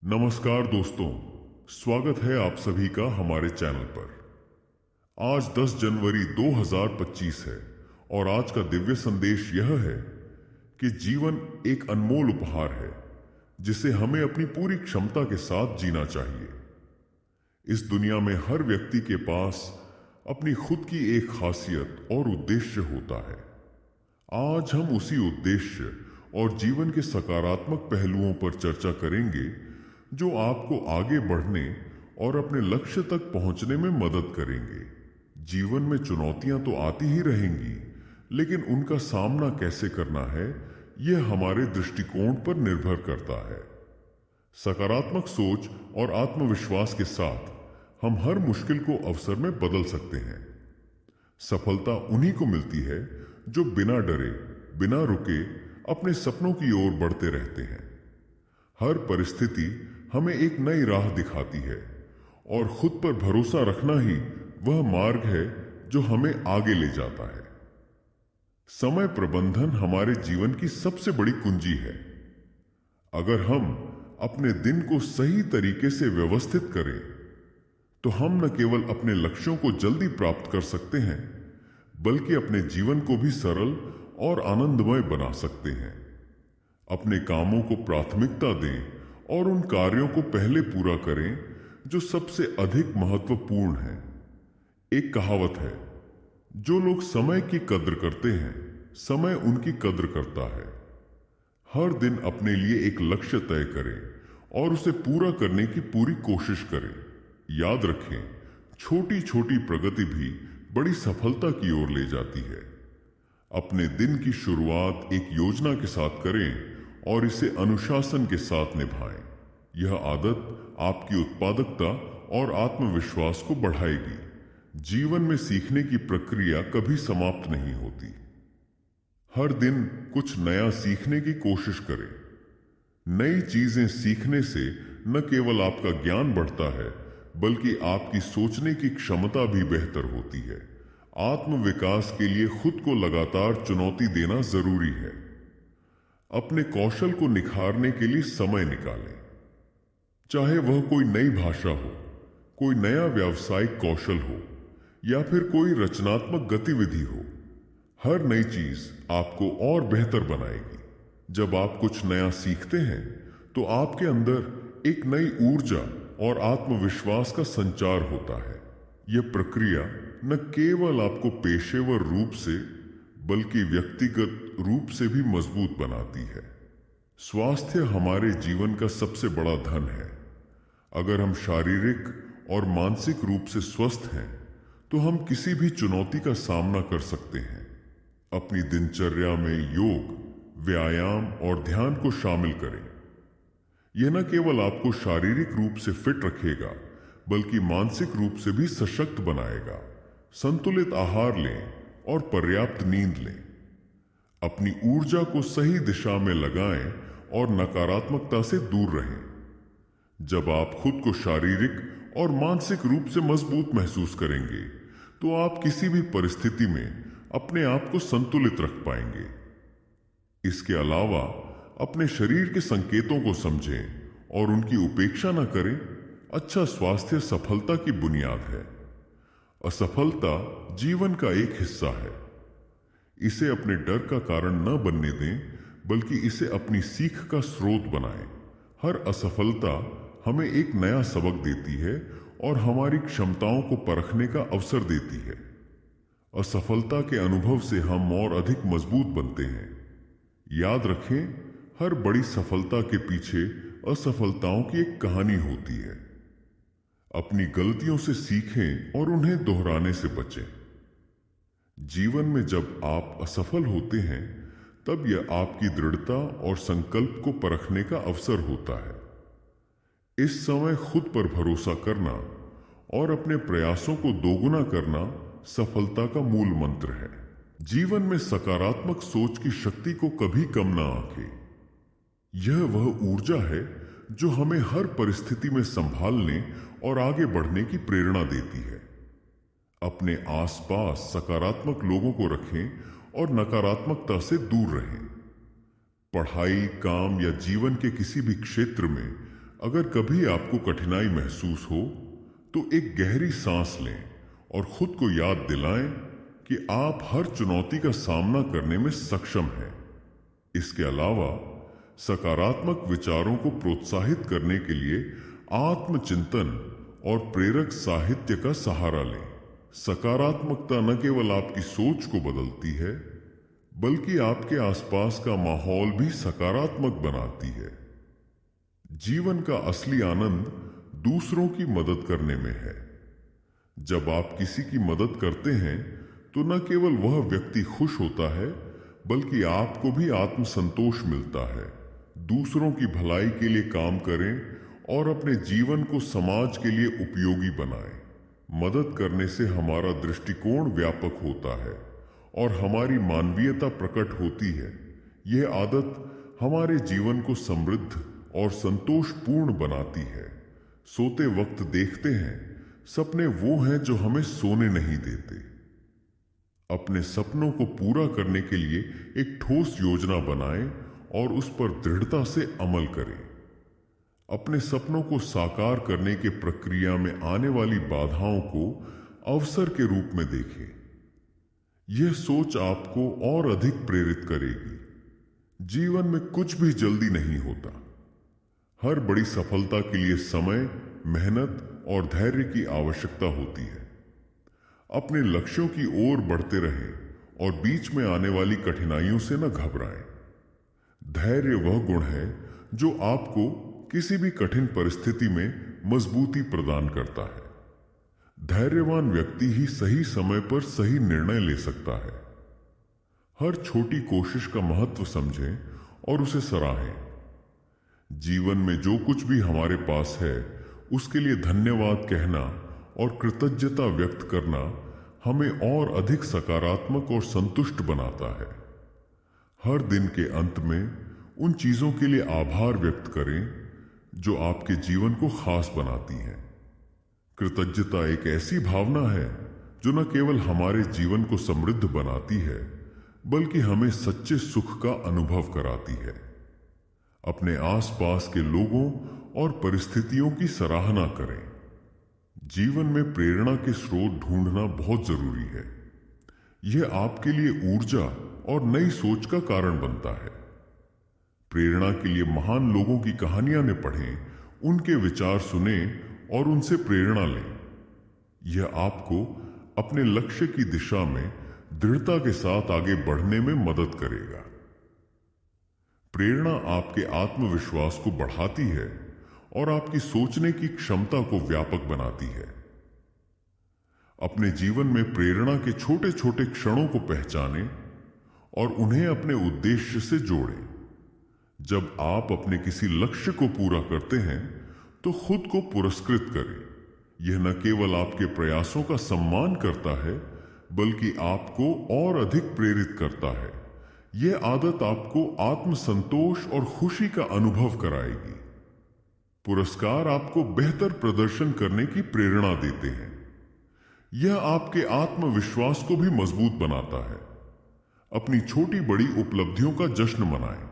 नमस्कार दोस्तों, स्वागत है आप सभी का हमारे चैनल पर। आज 10 जनवरी 2025 है और आज का दिव्य संदेश यह है कि जीवन एक अनमोल उपहार है जिसे हमें अपनी पूरी क्षमता के साथ जीना चाहिए। इस दुनिया में हर व्यक्ति के पास अपनी खुद की एक खासियत और उद्देश्य होता है। आज हम उसी उद्देश्य और जीवन के सकारात्मक पहलुओं पर चर्चा करेंगे जो आपको आगे बढ़ने और अपने लक्ष्य तक पहुंचने में मदद करेंगे। जीवन में चुनौतियां तो आती ही रहेंगी, लेकिन उनका सामना कैसे करना है यह हमारे दृष्टिकोण पर निर्भर करता है। सकारात्मक सोच और आत्मविश्वास के साथ हम हर मुश्किल को अवसर में बदल सकते हैं। सफलता उन्हीं को मिलती है जो बिना डरे, बिना रुके अपने सपनों की ओर बढ़ते रहते हैं। हर परिस्थिति हमें एक नई राह दिखाती है और खुद पर भरोसा रखना ही वह मार्ग है जो हमें आगे ले जाता है। समय प्रबंधन हमारे जीवन की सबसे बड़ी कुंजी है। अगर हम अपने दिन को सही तरीके से व्यवस्थित करें तो हम न केवल अपने लक्ष्यों को जल्दी प्राप्त कर सकते हैं, बल्कि अपने जीवन को भी सरल और आनंदमय बना सकते हैं। अपने कामों को प्राथमिकता दें और उन कार्यों को पहले पूरा करें जो सबसे अधिक महत्वपूर्ण हैं। एक कहावत है, जो लोग समय की कद्र करते हैं, समय उनकी कद्र करता है। हर दिन अपने लिए एक लक्ष्य तय करें और उसे पूरा करने की पूरी कोशिश करें। याद रखें, छोटी छोटी प्रगति भी बड़ी सफलता की ओर ले जाती है। अपने दिन की शुरुआत एक योजना के साथ करें और इसे अनुशासन के साथ निभाएं। यह आदत आपकी उत्पादकता और आत्मविश्वास को बढ़ाएगी। जीवन में सीखने की प्रक्रिया कभी समाप्त नहीं होती। हर दिन कुछ नया सीखने की कोशिश करें। नई चीजें सीखने से न केवल आपका ज्ञान बढ़ता है, बल्कि आपकी सोचने की क्षमता भी बेहतर होती है। आत्मविकास के लिए खुद को लगातार चुनौती देना जरूरी है। अपने कौशल को निखारने के लिए समय निकालें। चाहे वह कोई नई भाषा हो, कोई नया व्यावसायिक कौशल हो या फिर कोई रचनात्मक गतिविधि हो, हर नई चीज आपको और बेहतर बनाएगी। जब आप कुछ नया सीखते हैं तो आपके अंदर एक नई ऊर्जा और आत्मविश्वास का संचार होता है। यह प्रक्रिया न केवल आपको पेशेवर रूप से बल्कि व्यक्तिगत रूप से भी मजबूत बनाती है। स्वास्थ्य हमारे जीवन का सबसे बड़ा धन है। अगर हम शारीरिक और मानसिक रूप से स्वस्थ हैं तो हम किसी भी चुनौती का सामना कर सकते हैं। अपनी दिनचर्या में योग, व्यायाम और ध्यान को शामिल करें। यह न केवल आपको शारीरिक रूप से फिट रखेगा, बल्कि मानसिक रूप से भी सशक्त बनाएगा। संतुलित आहार लें और पर्याप्त नींद लें। अपनी ऊर्जा को सही दिशा में लगाएं और नकारात्मकता से दूर रहें। जब आप खुद को शारीरिक और मानसिक रूप से मजबूत महसूस करेंगे तो आप किसी भी परिस्थिति में अपने आप को संतुलित रख पाएंगे। इसके अलावा अपने शरीर के संकेतों को समझें और उनकी उपेक्षा न करें। अच्छा स्वास्थ्य सफलता की बुनियाद है। असफलता जीवन का एक हिस्सा है। इसे अपने डर का कारण न बनने दें, बल्कि इसे अपनी सीख का स्रोत बनाएं। हर असफलता हमें एक नया सबक देती है और हमारी क्षमताओं को परखने का अवसर देती है। असफलता के अनुभव से हम और अधिक मजबूत बनते हैं। याद रखें, हर बड़ी सफलता के पीछे असफलताओं की एक कहानी होती है। अपनी गलतियों से सीखें और उन्हें दोहराने से बचें। जीवन में जब आप असफल होते हैं तब यह आपकी दृढ़ता और संकल्प को परखने का अवसर होता है। इस समय खुद पर भरोसा करना और अपने प्रयासों को दोगुना करना सफलता का मूल मंत्र है। जीवन में सकारात्मक सोच की शक्ति को कभी कम ना आंकें। यह वह ऊर्जा है जो हमें हर परिस्थिति में संभालने और आगे बढ़ने की प्रेरणा देती है। अपने आसपास सकारात्मक लोगों को रखें और नकारात्मकता से दूर रहें। पढ़ाई, काम या जीवन के किसी भी क्षेत्र में अगर कभी आपको कठिनाई महसूस हो तो एक गहरी सांस लें और खुद को याद दिलाएं कि आप हर चुनौती का सामना करने में सक्षम हैं। इसके अलावा सकारात्मक विचारों को प्रोत्साहित करने के लिए आत्मचिंतन और प्रेरक साहित्य का सहारा लें। सकारात्मकता न केवल आपकी सोच को बदलती है, बल्कि आपके आसपास का माहौल भी सकारात्मक बनाती है। जीवन का असली आनंद दूसरों की मदद करने में है। जब आप किसी की मदद करते हैं तो न केवल वह व्यक्ति खुश होता है, बल्कि आपको भी आत्मसंतोष मिलता है। दूसरों की भलाई के लिए काम करें और अपने जीवन को समाज के लिए उपयोगी बनाएं। मदद करने से हमारा दृष्टिकोण व्यापक होता है और हमारी मानवीयता प्रकट होती है। यह आदत हमारे जीवन को समृद्ध और संतोषपूर्ण बनाती है। सोते वक्त देखते हैं, सपने वो हैं जो हमें सोने नहीं देते। अपने सपनों को पूरा करने के लिए एक ठोस योजना बनाएं और उस पर दृढ़ता से अमल करें। अपने सपनों को साकार करने की प्रक्रिया में आने वाली बाधाओं को अवसर के रूप में देखें। यह सोच आपको और अधिक प्रेरित करेगी। जीवन में कुछ भी जल्दी नहीं होता। हर बड़ी सफलता के लिए समय, मेहनत और धैर्य की आवश्यकता होती है। अपने लक्ष्यों की ओर बढ़ते रहें और बीच में आने वाली कठिनाइयों से न घबराएं। धैर्य वह गुण है जो आपको किसी भी कठिन परिस्थिति में मजबूती प्रदान करता है। धैर्यवान व्यक्ति ही सही समय पर सही निर्णय ले सकता है। हर छोटी कोशिश का महत्व समझें और उसे सराहें। जीवन में जो कुछ भी हमारे पास है, उसके लिए धन्यवाद कहना और कृतज्ञता व्यक्त करना हमें और अधिक सकारात्मक और संतुष्ट बनाता है। हर दिन के अंत में उन चीजों के लिए आभार व्यक्त करें जो आपके जीवन को खास बनाती हैं। कृतज्ञता एक ऐसी भावना है जो न केवल हमारे जीवन को समृद्ध बनाती है, बल्कि हमें सच्चे सुख का अनुभव कराती है। अपने आसपास के लोगों और परिस्थितियों की सराहना करें। जीवन में प्रेरणा के स्रोत ढूंढना बहुत जरूरी है। यह आपके लिए ऊर्जा और नई सोच का कारण बनता है। प्रेरणा के लिए महान लोगों की कहानियां न पढ़ें, उनके विचार सुनें और उनसे प्रेरणा लें। यह आपको अपने लक्ष्य की दिशा में दृढ़ता के साथ आगे बढ़ने में मदद करेगा। प्रेरणा आपके आत्मविश्वास को बढ़ाती है और आपकी सोचने की क्षमता को व्यापक बनाती है। अपने जीवन में प्रेरणा के छोटे छोटे क्षणों को पहचानें और उन्हें अपने उद्देश्य से जोड़ें। जब आप अपने किसी लक्ष्य को पूरा करते हैं तो खुद को पुरस्कृत करें। यह न केवल आपके प्रयासों का सम्मान करता है, बल्कि आपको और अधिक प्रेरित करता है। यह आदत आपको आत्मसंतोष और खुशी का अनुभव कराएगी। पुरस्कार आपको बेहतर प्रदर्शन करने की प्रेरणा देते हैं। यह आपके आत्मविश्वास को भी मजबूत बनाता है। अपनी छोटी बड़ी उपलब्धियों का जश्न मनाएं।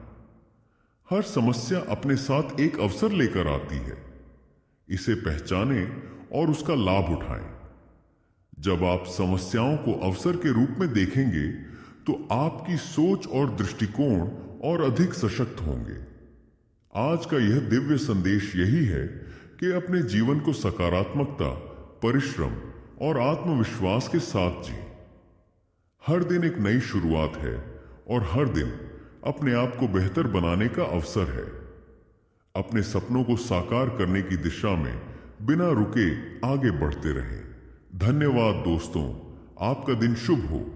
हर समस्या अपने साथ एक अवसर लेकर आती है। इसे पहचानें और उसका लाभ उठाएं। जब आप समस्याओं को अवसर के रूप में देखेंगे तो आपकी सोच और दृष्टिकोण और अधिक सशक्त होंगे। आज का यह दिव्य संदेश यही है कि अपने जीवन को सकारात्मकता, परिश्रम और आत्मविश्वास के साथ जिएं। हर दिन एक नई शुरुआत है और हर दिन अपने आप को बेहतर बनाने का अवसर है। अपने सपनों को साकार करने की दिशा में बिना रुके आगे बढ़ते रहें। धन्यवाद दोस्तों, आपका दिन शुभ हो।